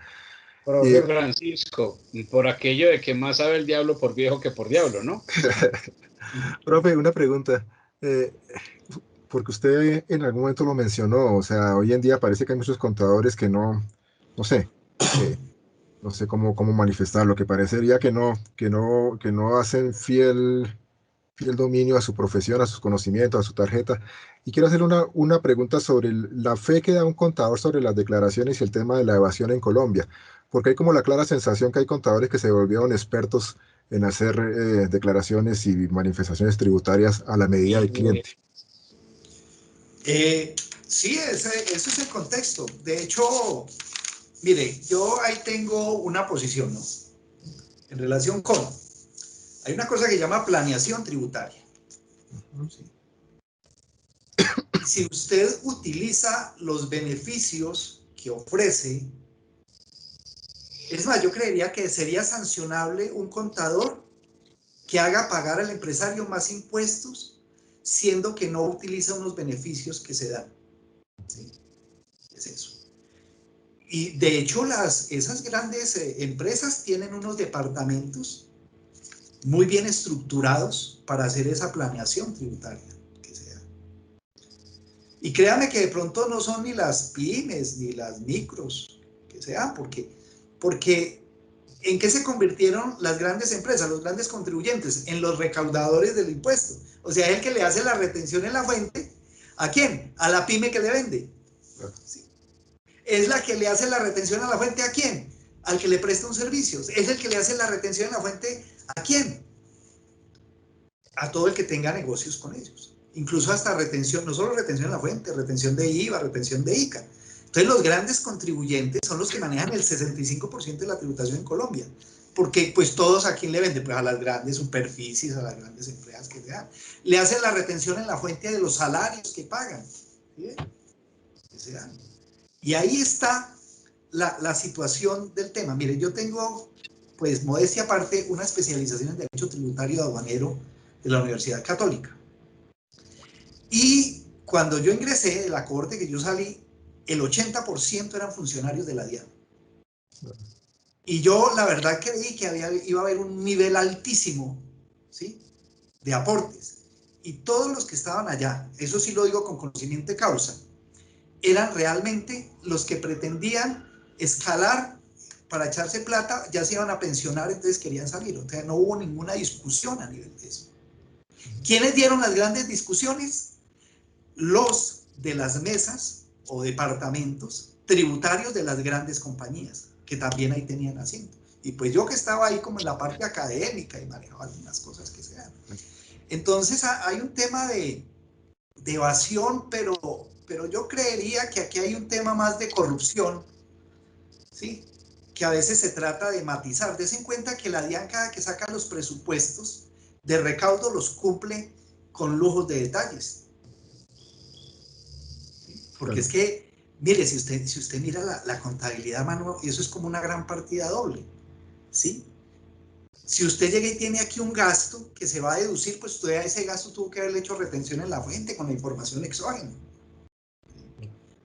Speaker 2: Profe Francisco, por aquello de que más sabe el diablo por viejo que por diablo, ¿no?
Speaker 1: Profe, una pregunta. eh, Porque usted en algún momento lo mencionó, o sea, hoy en día parece que hay muchos contadores que no sé, eh, no sé cómo manifestarlo, que parecería que no hacen fiel dominio a su profesión, a sus conocimientos, a su tarjeta. Y quiero hacerle una pregunta sobre la fe que da un contador sobre las declaraciones y el tema de la evasión en Colombia, porque hay como la clara sensación que hay contadores que se volvieron expertos en hacer declaraciones y manifestaciones tributarias a la medida del cliente.
Speaker 3: Sí, ese es el contexto. De hecho, mire, yo ahí tengo una posición, ¿no? En relación con, hay una cosa que se llama planeación tributaria. ¿Sí? Si usted utiliza los beneficios que ofrece, es más, yo creería que sería sancionable un contador que haga pagar al empresario más impuestos, siendo que no utiliza unos beneficios que se dan. ¿Sí? Es eso. Y de hecho, esas grandes empresas tienen unos departamentos muy bien estructurados para hacer esa planeación tributaria que se da. Y créame que de pronto no son ni las pymes ni las micros que se dan, porque ¿en qué se convirtieron las grandes empresas, los grandes contribuyentes? En los recaudadores del impuesto. O sea, es el que le hace la retención en la fuente. ¿A quién? A la pyme que le vende. ¿Sí? Es la que le hace la retención a la fuente. ¿A quién? Al que le presta un servicio. Es el que le hace la retención en la fuente. ¿A quién? A todo el que tenga negocios con ellos. Incluso hasta retención, no solo retención en la fuente, retención de IVA, retención de ICA. Entonces los grandes contribuyentes son los que manejan el 65% de la tributación en Colombia. Porque pues todos a quién le venden, pues a las grandes superficies, a las grandes empresas que se dan. Le hacen la retención en la fuente de los salarios que pagan. ¿Sí? Que se dan. Y ahí está la situación del tema. Mire, yo tengo, pues modestia aparte, una especialización en Derecho Tributario Aduanero de la Universidad Católica. Y cuando yo ingresé de la corte, que yo salí, el 80% eran funcionarios de la DIAN. Y yo la verdad creí que iba a haber un nivel altísimo, ¿sí?, de aportes. Y todos los que estaban allá, eso sí lo digo con conocimiento de causa, eran realmente los que pretendían escalar para echarse plata, ya se iban a pensionar, entonces querían salir. O sea, no hubo ninguna discusión a nivel de eso. ¿Quiénes dieron las grandes discusiones? Los de las mesas o departamentos tributarios de las grandes compañías, que también ahí tenían asiento. Y pues yo que estaba ahí como en la parte académica y manejaba algunas cosas que se dan. Entonces hay un tema de evasión, pero yo creería que aquí hay un tema más de corrupción, ¿sí?, que a veces se trata de matizar. Des en cuenta que la DIAN, cada que saca los presupuestos de recaudo, los cumple con lujos de detalles. Porque claro, es que, mire, si usted mira la contabilidad, mano, eso es como una gran partida doble, ¿sí? Si usted llega y tiene aquí un gasto que se va a deducir, pues usted a ese gasto tuvo que haberle hecho retención en la fuente con la información exógena.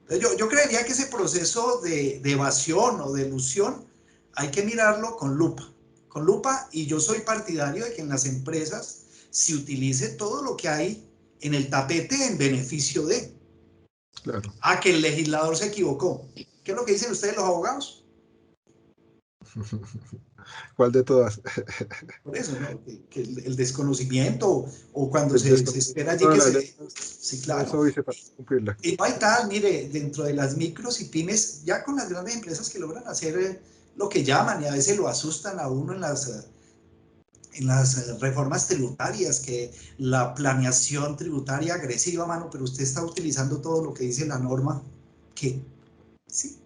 Speaker 3: Entonces yo creería que ese proceso de evasión o de elusión hay que mirarlo con lupa, y yo soy partidario de que en las empresas se utilice todo lo que hay en el tapete en beneficio de. Claro. Ah, que el legislador se equivocó. ¿Qué es lo que dicen ustedes los abogados?
Speaker 1: ¿Cuál de todas?
Speaker 3: Por eso, ¿no? Que el desconocimiento o cuando se espera allí que se...
Speaker 1: Ley,
Speaker 3: sí, claro.
Speaker 1: eso dice para cumplirla.
Speaker 3: Y no hay tal, mire, dentro de las micros y pymes, ya con las grandes empresas que logran hacer lo que llaman, y a veces lo asustan a uno en las reformas tributarias, que la planeación tributaria agresiva, mano, pero usted está utilizando todo lo que dice la norma, que sí.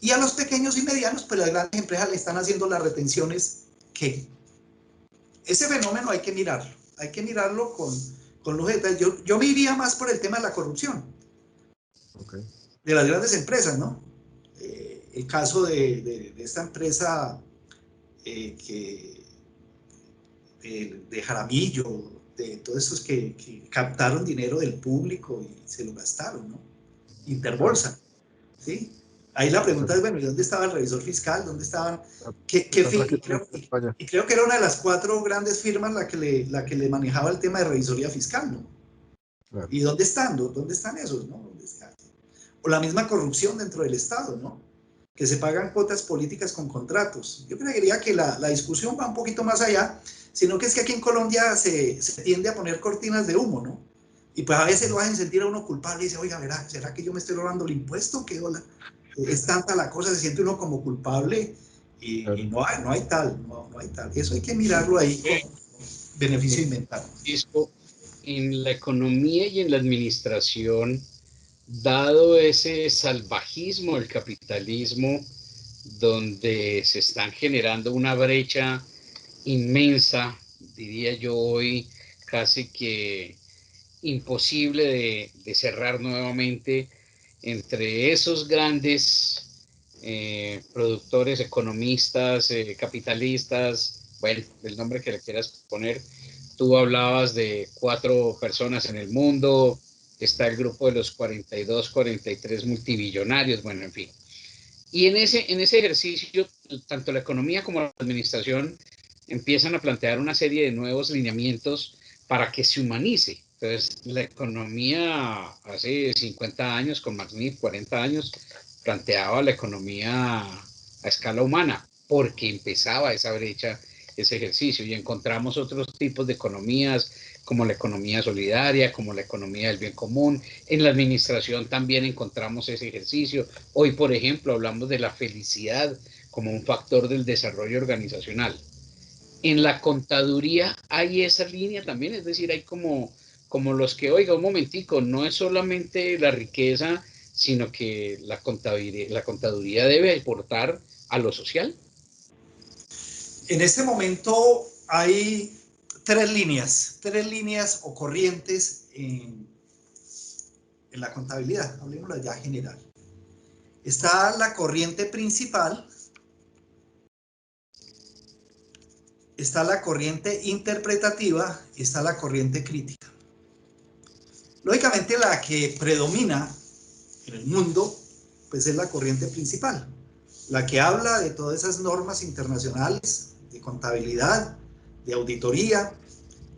Speaker 3: Y a los pequeños y medianos, pues las grandes empresas le están haciendo las retenciones que ese fenómeno hay que mirarlo con los detalles. Yo me iría más por el tema de la corrupción, okay, de las grandes empresas, ¿no? El caso de esta empresa de Jaramillo, de todos esos que captaron dinero del público y se lo gastaron, ¿no? Interbolsa, ¿sí? Ahí la pregunta es, bueno, ¿y dónde estaba el revisor fiscal? ¿Dónde estaban?
Speaker 1: Están tranquilamente en España.
Speaker 3: Y creo que era una de las 4 grandes firmas la que le manejaba el tema de revisoría fiscal, ¿no?
Speaker 1: Claro.
Speaker 3: ¿Y dónde están? ¿Dónde están esos, no? ¿Dónde están? O la misma corrupción dentro del Estado, ¿no? Que se pagan cuotas políticas con contratos. Yo creería que la discusión va un poquito más allá, sino que es que aquí en Colombia se tiende a poner cortinas de humo, ¿no? Y pues a veces lo hacen sentir a uno culpable y dice, oiga, verá, ¿será que yo me estoy robando el impuesto? ¿Qué hola? Es tanta la cosa, se siente uno como culpable y
Speaker 1: Claro.
Speaker 3: no hay tal, no hay tal. Eso hay que mirarlo ahí con beneficio inventario.
Speaker 2: En la economía y en la administración, dado ese salvajismo del capitalismo, donde se están generando una brecha inmensa, diría yo hoy, casi que imposible de cerrar nuevamente entre esos grandes productores, economistas, capitalistas, bueno, el nombre que le quieras poner. Tú hablabas de 4 personas en el mundo, está el grupo de los 42, 43 multimillonarios, bueno, en fin. Y en ese ejercicio, tanto la economía como la administración empiezan a plantear una serie de nuevos lineamientos para que se humanice. Entonces, la economía hace 50 años, con Smith, 40 años, planteaba la economía a escala humana, porque empezaba esa brecha, ese ejercicio, y encontramos otros tipos de economías, como la economía solidaria, como la economía del bien común. En la administración también encontramos ese ejercicio. Hoy, por ejemplo, hablamos de la felicidad como un factor del desarrollo organizacional. En la contaduría hay esa línea también, es decir, hay como los que, oiga, un momentico, no es solamente la riqueza, sino que la contaduría debe aportar a lo social.
Speaker 3: En este momento hay 3 líneas o corrientes en la contabilidad, hablemoslo ya general. Está la corriente principal, está la corriente interpretativa y está la corriente crítica. Lógicamente la que predomina en el mundo pues es la corriente principal, la que habla de todas esas normas internacionales de contabilidad, de auditoría,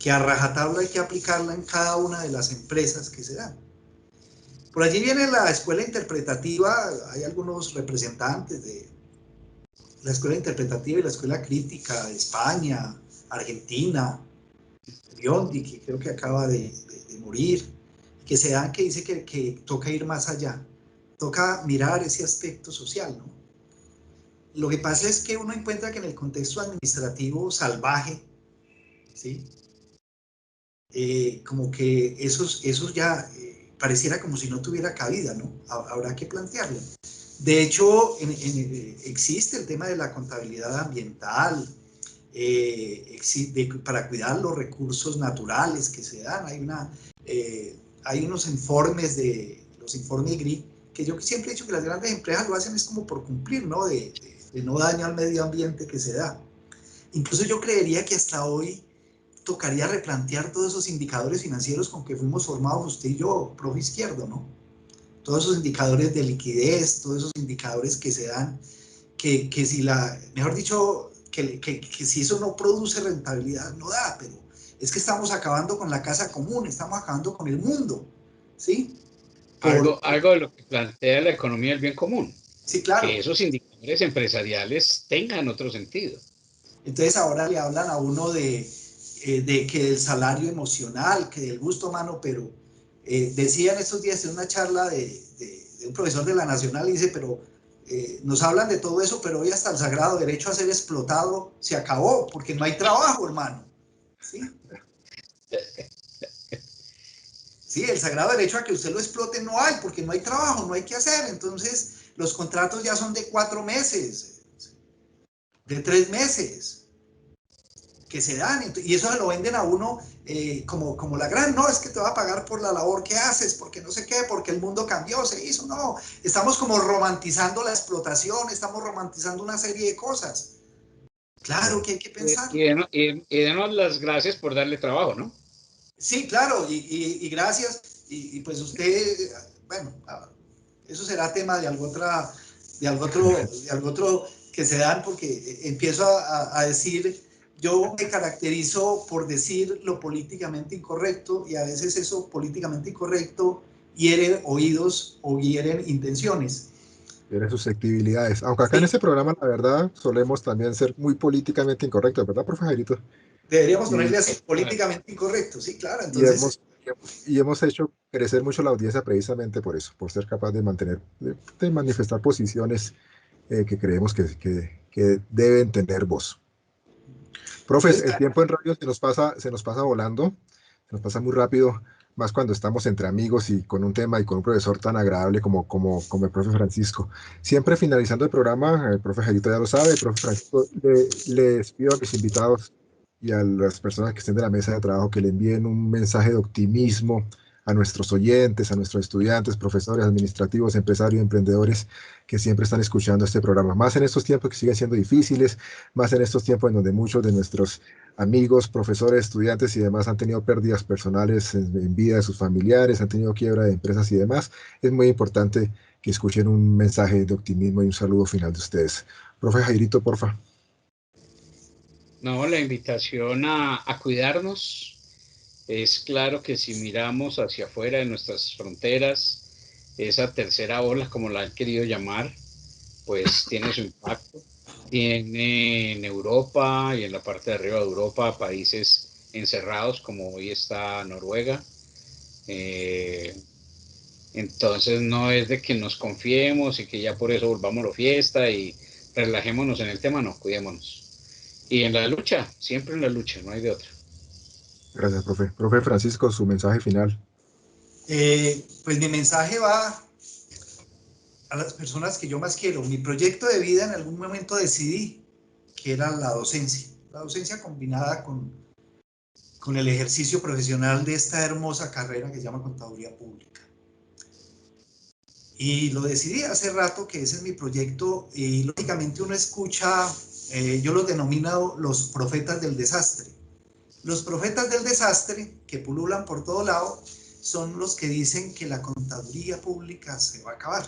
Speaker 3: que a rajatabla hay que aplicarla en cada una de las empresas que se dan. Por allí viene la escuela interpretativa, hay algunos representantes de la escuela interpretativa y la escuela crítica de España, Argentina, Biondi, que creo que acaba de morir, que se dan, que dice que toca ir más allá, toca mirar ese aspecto social, ¿no? Lo que pasa es que uno encuentra que en el contexto administrativo salvaje, ¿sí? Como que esos ya pareciera como si no tuviera cabida, ¿no? Habrá que plantearlo. De hecho, existe el tema de la contabilidad ambiental, para cuidar los recursos naturales que se dan. Hay unos informes los informes GRI, que yo siempre he dicho que las grandes empresas lo hacen es como por cumplir, ¿no? De no daño al medio ambiente que se da. Incluso yo creería que hasta hoy tocaría replantear todos esos indicadores financieros con que fuimos formados usted y yo, profe Izquierdo, ¿no? Todos esos indicadores de liquidez, todos esos indicadores que se dan, que si mejor dicho, que si eso no produce rentabilidad, no da, pero es que estamos acabando con la casa común, estamos acabando con el mundo, ¿sí?
Speaker 2: Algo de lo que plantea la economía del bien común.
Speaker 3: Sí, claro.
Speaker 2: Que esos indicadores empresariales tengan otro sentido.
Speaker 3: Entonces ahora le hablan a uno de que del salario emocional, que del gusto humano, pero decía en estos días en una charla de un profesor de la Nacional, dice, pero nos hablan de todo eso, pero hoy hasta el sagrado derecho a ser explotado se acabó, porque no hay trabajo, hermano. ¿Sí? Sí, el sagrado derecho a que usted lo explote no hay, porque no hay trabajo, no hay que hacer. Entonces, los contratos ya son de 4 meses, de 3 meses. Que se dan, y eso se lo venden a uno como la gran, no, es que te va a pagar por la labor que haces, porque no sé qué, porque el mundo cambió, se hizo, no, estamos como romantizando la explotación, estamos romantizando una serie de cosas. Claro que hay que pensar.
Speaker 2: Y denos las gracias por darle trabajo, ¿no?
Speaker 3: Sí, claro, y gracias, y pues usted, bueno, eso será tema de de algo otro que se dan, porque empiezo a decir, yo me caracterizo por decir lo políticamente incorrecto, y a veces eso políticamente incorrecto hiere oídos o hieren intenciones.
Speaker 1: Tiene susceptibilidades. Aunque acá en
Speaker 3: Sí,
Speaker 1: este programa, la verdad, solemos también ser muy políticamente incorrectos, ¿verdad, profe Jairito?
Speaker 3: deberíamos
Speaker 1: Y,
Speaker 3: ponerle así, políticamente incorrecto, sí, claro,
Speaker 1: y
Speaker 3: entonces,
Speaker 1: hemos, y hemos hecho crecer mucho la audiencia precisamente por eso, por ser capaz de mantener, de manifestar posiciones que creemos que deben tener voz. Profes,
Speaker 3: entonces
Speaker 1: el tiempo en radio se nos pasa volando, se nos pasa muy rápido, más cuando estamos entre amigos y con un tema y con un profesor tan agradable como el profe Francisco. Siempre finalizando el programa, el profe Jairito ya lo sabe, el profe Francisco, les pido a mis invitados y a las personas que estén de la mesa de trabajo que le envíen un mensaje de optimismo a nuestros oyentes, a nuestros estudiantes, profesores, administrativos, empresarios, emprendedores que siempre están escuchando este programa. Más en estos tiempos que siguen siendo difíciles, más en estos tiempos en donde muchos de nuestros amigos, profesores, estudiantes y demás han tenido pérdidas personales en vida de sus familiares, han tenido quiebra de empresas y demás. Es muy importante que escuchen un mensaje de optimismo y un saludo final de ustedes. Profe Jairito, porfa.
Speaker 2: No, la invitación a cuidarnos. Es claro que si miramos hacia afuera de nuestras fronteras, esa tercera ola, como la han querido llamar, pues tiene su impacto. Tiene en Europa y en la parte de arriba de Europa países encerrados como hoy está Noruega. Eh, entonces no es de que nos confiemos y que ya por eso volvamos a la fiesta y relajémonos en el tema, no, cuidémonos. Y en la lucha, siempre en la lucha, no hay de otra.
Speaker 1: Gracias, profe. Profe Francisco, su mensaje final.
Speaker 3: pues mi mensaje va a las personas que yo más quiero. Mi proyecto de vida en algún momento decidí que era la docencia combinada con el ejercicio profesional de esta hermosa carrera que se llama Contaduría Pública. Y lo decidí hace rato que ese es mi proyecto, y lógicamente uno escucha, yo los denomino los profetas del desastre. Los profetas del desastre, que pululan por todo lado, son los que dicen que la contaduría pública se va a acabar.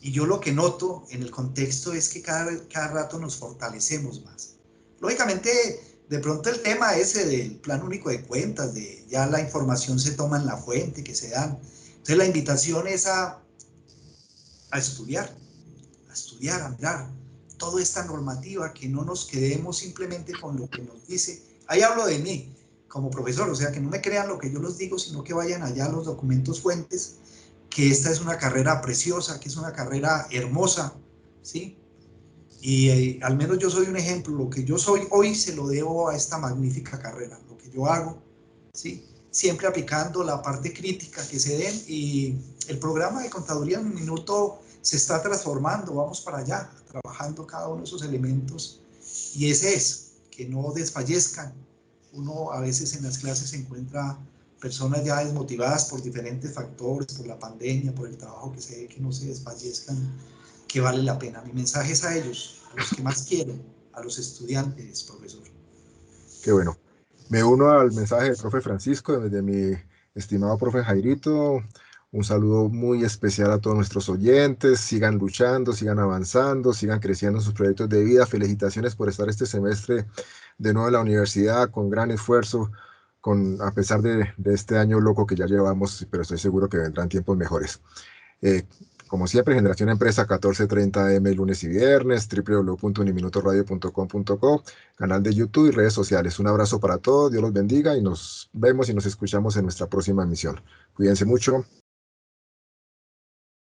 Speaker 3: Y yo lo que noto en el contexto es que cada rato nos fortalecemos más. Lógicamente, de pronto el tema ese del plan único de cuentas, de ya la información se toma en la fuente, que se dan. Entonces la invitación es a estudiar, a mirar toda esta normativa, que no nos quedemos simplemente con lo que nos dice. Ahí hablo de mí como profesor, o sea, que no me crean lo que yo les digo, sino que vayan allá a los documentos fuentes, que esta es una carrera preciosa, que es una carrera hermosa, ¿sí? Y al menos yo soy un ejemplo, lo que yo soy hoy se lo debo a esta magnífica carrera, lo que yo hago, ¿sí? Siempre aplicando la parte crítica que se den, y el programa de Contaduría en un Minuto se está transformando, vamos para allá, trabajando cada uno de esos elementos, y ese es, que no desfallezcan. Uno a veces en las clases se encuentra personas ya desmotivadas por diferentes factores, por la pandemia, por el trabajo, que se ve que no se desfallezcan, que vale la pena. Mi mensaje es a ellos, a los que más quiero, a los estudiantes, profesor.
Speaker 1: Qué bueno. Me uno al mensaje del profe Francisco, de mi estimado profe Jairito. Un saludo muy especial a todos nuestros oyentes. Sigan luchando, sigan avanzando, sigan creciendo en sus proyectos de vida. Felicitaciones por estar este semestre de nuevo en la universidad con gran esfuerzo, a pesar de este año loco que ya llevamos, pero estoy seguro que vendrán tiempos mejores. Eh, Como siempre, Generación Empresa, 14:30 AM lunes y viernes, www.uniminutoradio.com.co, canal de YouTube y redes sociales. Un abrazo para todos, Dios los bendiga y nos vemos y nos escuchamos en nuestra próxima emisión. Cuídense mucho.